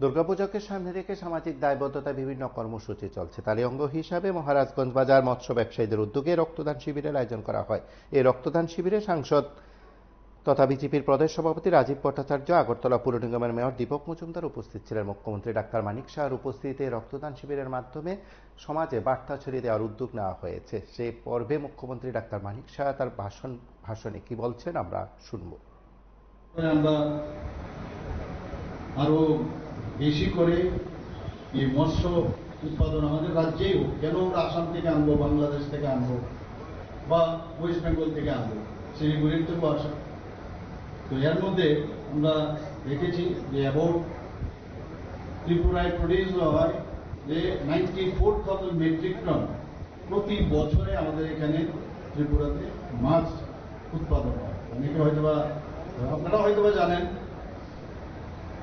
দুর্গাপূজাকে সামনে রেখে সামাজিক দায়বদ্ধতায় বিভিন্ন কর্মসূচি চলছে। তারই অঙ্গ হিসাবে মহারাজগঞ্জ বাজার মৎস্য ব্যবসায়ীদের উদ্যোগে রক্তদান শিবিরের আয়োজন করা হয়। এই রক্তদান শিবিরে সাংসদ তথা বিজেপির প্রদেশ সভাপতি রাজীব ভট্টাচার্য, আগরতলা পুর নিগমের মেয়র দীপক মজুমদার উপস্থিত ছিলেন। মুখ্যমন্ত্রী ডাক্তার মানিক সাহার উপস্থিতিতে রক্তদান শিবিরের মাধ্যমে সমাজে বার্তা ছড়িয়ে দেওয়ার উদ্যোগ নেওয়া হয়েছে। সেই পর্বে মুখ্যমন্ত্রী ডাক্তার মানিক সাহা তার ভাষণে কি বলছেন আমরা শুনব। আমরা আরো বেশি করে এই মৎস্য উৎপাদন আমাদের রাজ্যেই হোক, কেন আমরা আসাম থেকে আনবো, বাংলাদেশ থেকে আনবো বা ওয়েস্ট বেঙ্গল থেকে আনবো, শিলিগুড়ির থেকেও আসা। তো এর মধ্যে আমরা দেখেছি যে অ্যাবাউট ত্রিপুরায় প্রডিউস হয় যে 94,000 মেট্রিক টন প্রতি বছরে আমাদের এখানে ত্রিপুরাতে মাছ উৎপাদন হয়। অনেকে হয়তোবা আপনারা হয়তোবা জানেন।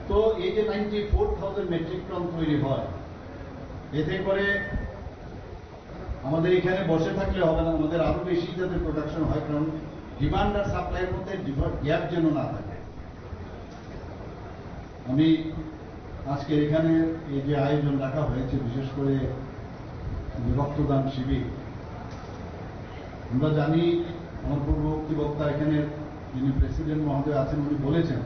তো এই যে 94,000 মেট্রিক টন তৈরি হয়, এতে করে আমাদের এখানে বসে থাকলে হবে না, আমাদের আরো বেশি যাতে প্রোডাকশন হয়, কারণ ডিমান্ড আর সাপ্লাইয়ের মধ্যে গ্যাপ যেন না থাকে। আমি আজকে এখানে এই যে আয়োজন রাখা হয়েছে, বিশেষ করে রক্তদান শিবির, আমরা জানি আমার পূর্ববর্তী বক্তা এখানে যিনি প্রেসিডেন্ট মহোদয় আছেন উনি বলেছেন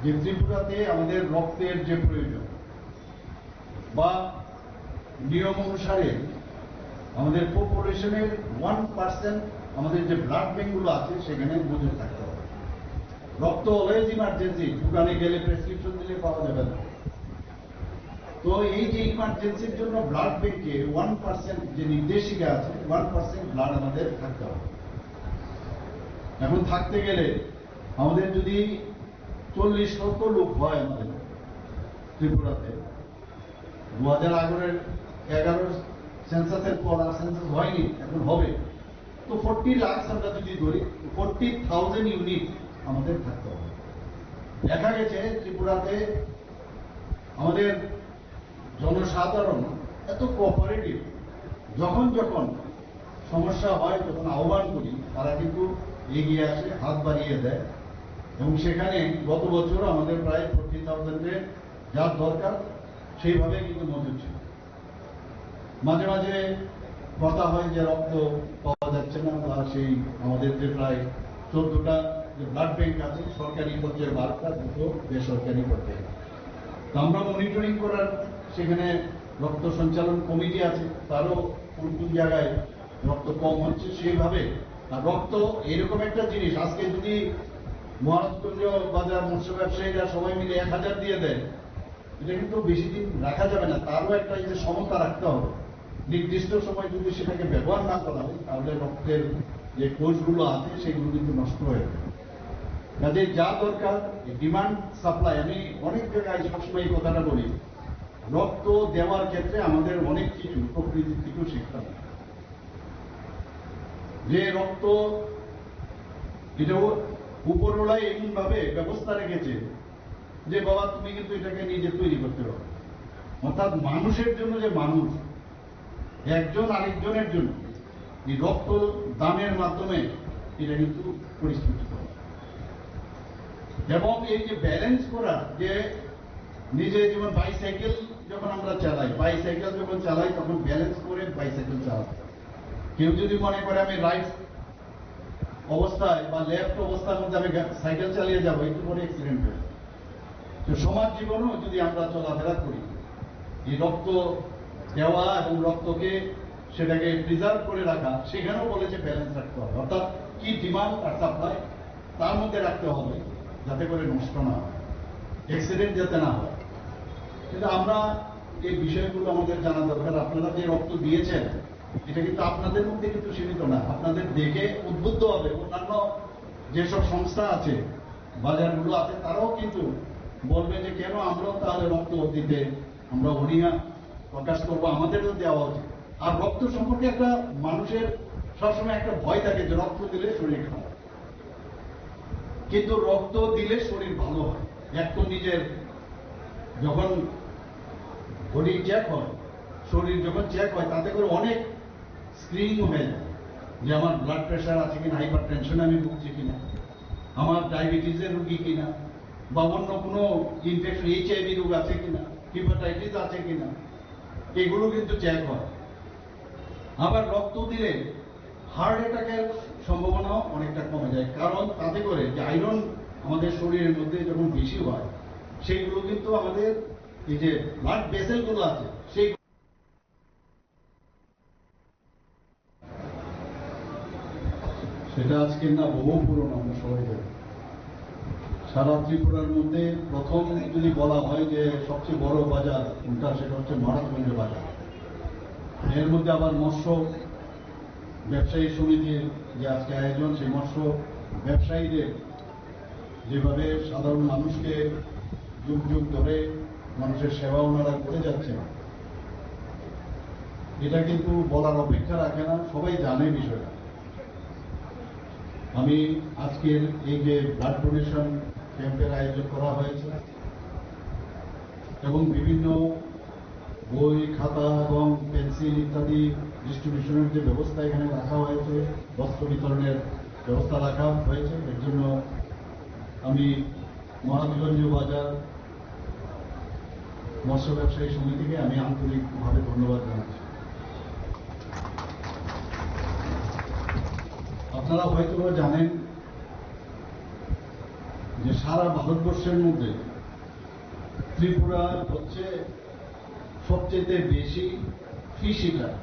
যে ত্রিপুরাতে আমাদের রক্তের যে প্রয়োজন বা নিয়ম অনুসারে আমাদের পপুলেশনের 1% আমাদের যে ব্লাড ব্যাংক গুলো আছে সেখানে মজুদ থাকতে হবে। রক্ত অলওয়েজ ইমার্জেন্সি, দোকানে গেলে প্রেসক্রিপশন দিলে পাওয়া যাবে না। তো এই যে ইমার্জেন্সির জন্য ব্লাড ব্যাংকে 1% যে নির্দেশিকা আছে, 1% ব্লাড আমাদের থাকতে হবে। এখন থাকতে গেলে আমাদের যদি 40-100 লোক হয় আমাদের ত্রিপুরাতে, 2011 সেন্সাসের পর আর সেন্সাস হয়নি, এখন হবে, তো 40 লাখ আমরা যদি ধরি 40,000 ইউনিট আমাদের থাকতে হবে। দেখা গেছে ত্রিপুরাতে আমাদের জনসাধারণ এত কোঅপারেটিভ, যখন যখন সমস্যা হয় যখন আহ্বান করি তারা কিন্তু এগিয়ে আসে, হাত বাড়িয়ে দেয়। এবং সেখানে গত বছর আমাদের প্রায় 40,000 যার দরকার সেইভাবে কিন্তু মজুদ ছিল। মাঝে মাঝে কথা হয় যে রক্ত পাওয়া যাচ্ছে না, বা সেই আমাদের যে প্রায় 14টা যে ব্লাড ব্যাংক আছে, সরকারি পর্যায়ে 12টা, দুটো বেসরকারি পর্যায়ে। তো আমরা মনিটরিং করার সেখানে রক্ত সঞ্চালন কমিটি আছে, তারও কোন কোন জায়গায় রক্ত কম হচ্ছে সেইভাবে। আর রক্ত এরকম একটা জিনিস, আজকে যদি মহারাজগঞ্জ বাজার মৎস্য ব্যবসায়ীরা সবাই মিলে 1000 দিয়ে দেয়, এটা কিন্তু বেশি দিন রাখা যাবে না, তারও একটা এই যে সমতা রাখতে হবে। নির্দিষ্ট সময় যদি সেটাকে ব্যবহার না করা হয় তাহলে রক্তের যে কোষগুলো আছে সেগুলো কিন্তু নষ্ট হয়ে যাবে। কাজে যা দরকার ডিমান্ড সাপ্লাই, আমি অনেক জায়গায় সবসময় এই কথাটা বলি, রক্ত দেওয়ার ক্ষেত্রে আমাদের অনেক কিছু প্রকৃতির থেকেও শিখতে হবে। যে রক্ত এটাও উপরওয়ালাই এমন ভাবে ব্যবস্থা রেখেছে যে বাবা তুমি কিন্তু এটাকে নিজে তৈরি করতে পারো। অর্থাৎ মানুষের জন্য যে মানুষ একজন আরেকজনের জন্য এই রক্ত দানের মাধ্যমে এটা কিন্তু পরিস্ফুটিত হয়। এবং এই যে ব্যালেন্স করা, যে নিজে যেমন বাইসাইকেল যখন আমরা চালাই, বাইসাইকেল যখন চালাই তখন ব্যালেন্স করে বাইসাইকেল চালাতে। কেউ যদি মনে করে আমি রাইট অবস্থায় বা লেফট অবস্থার মধ্যে আমি সাইকেল চালিয়ে যাবো, একটু পরে অ্যাক্সিডেন্ট হয়ে যাবে। তো সমাজ জীবনেও যদি আমরা চলাফেরা করি, এই রক্ত দেওয়া এবং রক্তকে সেটাকে প্রিজার্ভ করে রাখা, সেখানেও বলেছে ব্যালেন্স রাখতে হবে। অর্থাৎ কি ডিমান্ড আর সাপ্লাই তার মধ্যে রাখতে হবে, যাতে করে নষ্ট না হয়, অ্যাক্সিডেন্ট যাতে না হয়। কিন্তু আমরা এই বিষয়গুলো আমাদের জানা দরকার। আপনারা যে রক্ত দিয়েছেন এটা কিন্তু আপনাদের মধ্যে কিন্তু সীমিত না, আপনাদের দেখে উদ্বুদ্ধ হবে অন্যান্য যেসব সংস্থা আছে, বাজারগুলো আছে, তারাও কিন্তু বলবে যে কেন আমরাও তাহলে রক্ত দিতে আমরা অনীহা প্রকাশ করবো, আমাদেরও দেওয়া উচিত। আর রক্ত সম্পর্কে একটা মানুষের সবসময় একটা ভয় থাকে যে রক্ত দিলে শরীর খারাপ, কিন্তু রক্ত দিলে শরীর ভালো হয়। এক তো নিজের যখন বডি চেক হয়, শরীর যখন চেক হয়, তাতে করে অনেক স্ক্রিনিং হয়ে যায় যে আমার ব্লাড প্রেশার আছে কিনা, হাইপার টেনশনে আমি ভুগছি কিনা, আমার ডায়াবেটিসের রুগী কিনা, বা অন্য কোনো ইনফেকশন, HIV রোগ আছে কিনা, হিপাটাইটিস আছে কিনা, এগুলো কিন্তু চেক হয়। আবার রক্ত দিলে হার্ট অ্যাটাকের সম্ভাবনাও অনেকটা কমে যায়, কারণ তাতে করে যে আয়রন আমাদের শরীরের মধ্যে যখন বেশি হয়, সেইগুলো কিন্তু আমাদের এই যে ব্লাড ভেসেলগুলো আছে সেই সেটা আজকে না বহু পুরনো, আমরা সবাই জানি। সারা ত্রিপুরার মধ্যে প্রথম যদি বলা হয় যে সবচেয়ে বড় বাজার কোনটা, সেটা হচ্ছে মহারাজগঞ্জ বাজার। এর মধ্যে আবার মৎস্য ব্যবসায়ী সমিতির যে আজকে আয়োজন, সেই মৎস্য ব্যবসায়ীদের যেভাবে সাধারণ মানুষকে যুগ যুগ ধরে মানুষের সেবা ওনারা করে যাচ্ছেন, এটা কিন্তু বলার অপেক্ষা রাখে না, সবাই জানে বিষয়টা। আমি আজকের এই যে ব্লাড ডোনেশন ক্যাম্পের আয়োজন করা হয়েছে এবং বিভিন্ন বই, খাতা এবং পেন্সিল ইত্যাদি ডিস্ট্রিবিউশনের যে ব্যবস্থা এখানে রাখা হয়েছে, বস্ত্র বিতরণের ব্যবস্থা রাখা হয়েছে, এর জন্য আমি মহারাজগঞ্জ বাজার মৎস্য ব্যবসায়ী সমিতিকে আমি আন্তরিকভাবে ধন্যবাদ জানাচ্ছি। আপনারা হয়তো জানেন যে সারা ভারতবর্ষের মধ্যে ত্রিপুরা হচ্ছে সবচেয়ে বেশি ফিশ ইটার।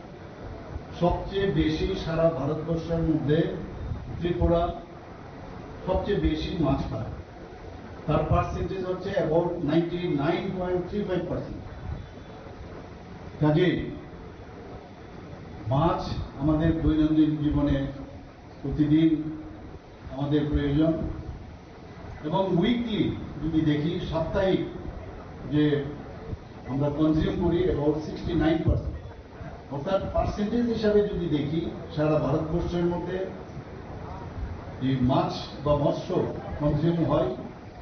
সবচেয়ে বেশি সারা ভারতবর্ষের মধ্যে ত্রিপুরা সবচেয়ে বেশি মাছ খায়। তার পার্সেন্টেজ হচ্ছে অ্যাবাউট 99.35%। কাজেই মাছ আমাদের দৈনন্দিন জীবনে প্রতিদিন আমাদের প্রয়োজন, এবং উইকলি যদি দেখি, সাপ্তাহিক যে আমরা কনজিউম করি অ্যাবাউট 69%। অর্থাৎ পার্সেন্টেজ হিসাবে যদি দেখি, সারা ভারতবর্ষের মধ্যে এই মাছ বা মৎস্য কনজিউম হয়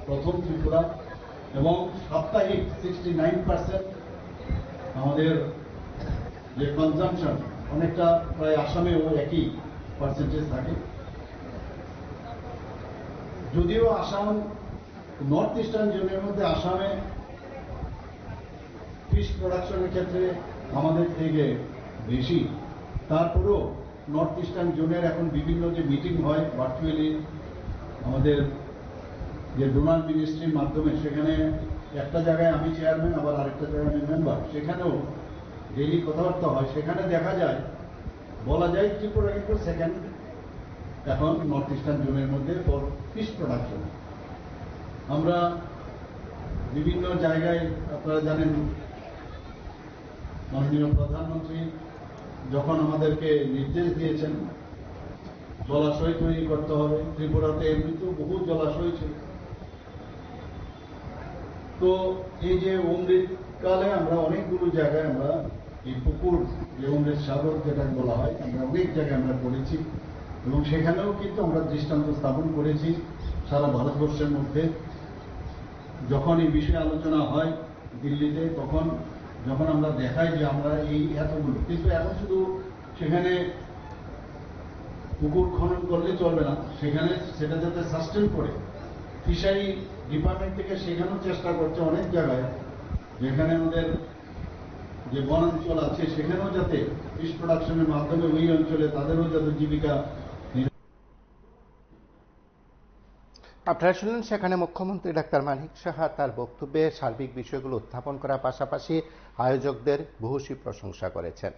প্রথম ত্রিপুরা, এবং সাপ্তাহিক 69% আমাদের যে কনজামশন, অনেকটা প্রায় আসামেও একই পার্সেন্টেজ থাকে। যদিও আসাম নর্থ ইস্টার্ন জোনের মধ্যে আসামে ফিশ প্রোডাকশনের ক্ষেত্রে আমাদের থেকে বেশি, তারপরেও নর্থ ইস্টার্ন জোনের এখন বিভিন্ন যে মিটিং হয় ভার্চুয়ালি আমাদের যে ডোনার মিনিস্ট্রির মাধ্যমে, সেখানে একটা জায়গায় আমি চেয়ারম্যান, আবার আরেকটা জায়গায় আমি মেম্বার, সেখানেও ডেইলি কথাবার্তা হয়। সেখানে দেখা যায়, বলা যায় ত্রিপুরা কিন্তু সেকেন্ড এখন নর্থ ইস্টার্ন জোনের মধ্যে ফর ফিশ প্রোডাকশন। আমরা বিভিন্ন জায়গায়, আপনারা জানেন, মাননীয় প্রধানমন্ত্রী যখন আমাদেরকে নির্দেশ দিয়েছেন জলাশয় তৈরি করতে হবে, ত্রিপুরাতে এমনিতেও বহু জলাশয় ছিল, তো এই যে অমৃতকালে আমরা অনেকগুলো জায়গায় আমরা এই পুকুর, যে অমৃত সাগর যেটা বলা হয়, আমরা অনেক জায়গায় আমরা করেছি, এবং সেখানেও কিন্তু আমরা দৃষ্টান্ত স্থাপন করেছি সারা ভারতবর্ষের মধ্যে। যখন এই বিষয়ে আলোচনা হয় দিল্লিতে, তখন যখন আমরা দেখাই যে আমরা এই এতগুলো, কিন্তু এখন শুধু সেখানে পুকুর খনন করলে চলবে না, সেখানে সেটা যাতে সাস্টেন করে, ফিশারি ডিপার্টমেন্ট থেকে সেখানেও চেষ্টা করছে অনেক জায়গায়, যেখানে আমাদের যে বনাঞ্চল আছে সেখানেও যাতে ফিশ প্রোডাকশনের মাধ্যমে ওই অঞ্চলে তাদেরও যাতে জীবিকা। আপনারা শুনলেন সেখানে মুখ্যমন্ত্রী ডাক্তার মানিক সাহা তার বক্তব্যে সার্বিক বিষয়গুলো উত্থাপন করার পাশাপাশি আয়োজকদের ভূয়সী প্রশংসা করেছেন।